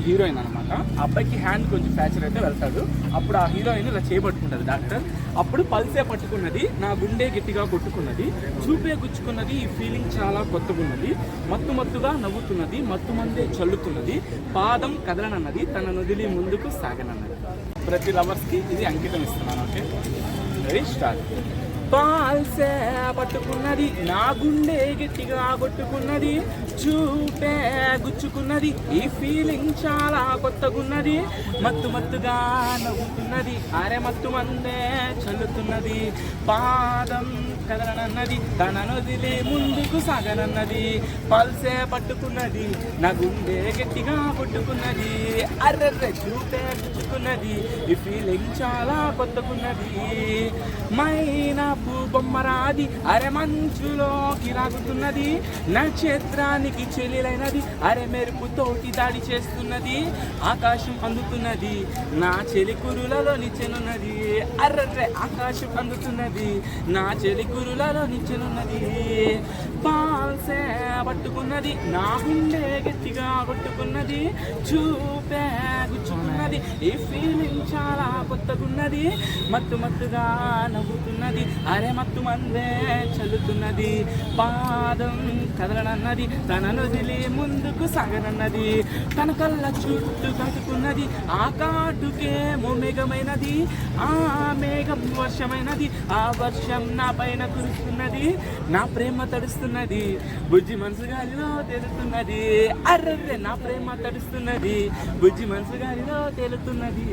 Heroine అనమాట. ఆ అబ్బాయికి హ్యాండ్ కొంచెం ఫ్రాక్చర్ అయితే వెళ్తాడు. అప్పుడు ఆ హీరోయిన్ ఇలా చేయబట్టుకుంటుంది డాక్టర్. అప్పుడు పల్సే పట్టుకున్నది, నా గుండె గట్టిగా కొట్టుకున్నది, చూపే గుచ్చుకున్నది, ఈ ఫీలింగ్ చాలా కొత్తగా ఉన్నది, మత్తుగా నవ్వుతున్నది, మత్తు మందే చల్లుతున్నది, పాదం కదలనన్నది, తన నదిలి ముందుకు సాగనన్నది. ప్రతి లవర్స్కి ఇది అంకితం ఇస్తున్నాను. Okay, ready, start. పాల్సే పట్టుకున్నది, నా గుండె గట్టిగా కొట్టుకున్నది, చూపే గుచ్చుకున్నది, ఈ ఫీలింగ్ చాలా కొత్తగున్నది, మత్తుగా నవ్వుతున్నది, అరే మత్తు మందే చల్లుతున్నది, పాదం కదలనన్నది, తన నదిలే ముందుకు సాగనన్నది, పల్సే పట్టుకున్నది, నా గుండె గట్టిగా కొట్టుకున్నది, అర్రెర్రె చూపే గుచ్చుకున్నది, ఈ ఫీలింగ్ చాలా కొత్తగున్నది, మైనా బొమ్మరాది, అరే మంచులోకి రాగుతున్నది, నక్షత్రానికి చెల్లెలైనది, అరే మెరుపుతోటి దాడి చేస్తున్నది, ఆకాశం అందుతున్నది, నా చెలి కురులలో నిచ్చెనున్నది, అర్రర్రె ఆకాశం అందుతున్నది, నా చెలి కురులలో నిచ్చెనున్నది, పాల్సే పట్టుకున్నది, నా గుండె గట్టిగా కొట్టుకున్నది, చూపే గుచ్చుకున్నది, ఈ ఫీలింగ్ చాలా కొత్తగున్నది, మత్తుగా నవ్వుతున్నది, అరే మత్తు మందే చల్లుతున్నది, పాదం కదలనన్నది, తన నదిలి ముందుకు సాగనన్నది, తన కళ్ళ చుట్టూ కట్టుకున్నది, ఆ కాటుకేమో మేఘమైనది, ఆ మేఘం వర్షమైనది, ఆ వర్షం నా పైన కురుస్తున్నది, నా ప్రేమ తడుస్తున్నది, బుజ్జి మనసు గాలిలో తేలుతున్నది, అర్రర్రె నా ప్రేమ తడుస్తున్నది, బుజ్జి మనసు గాలిలో తేలుతున్నది.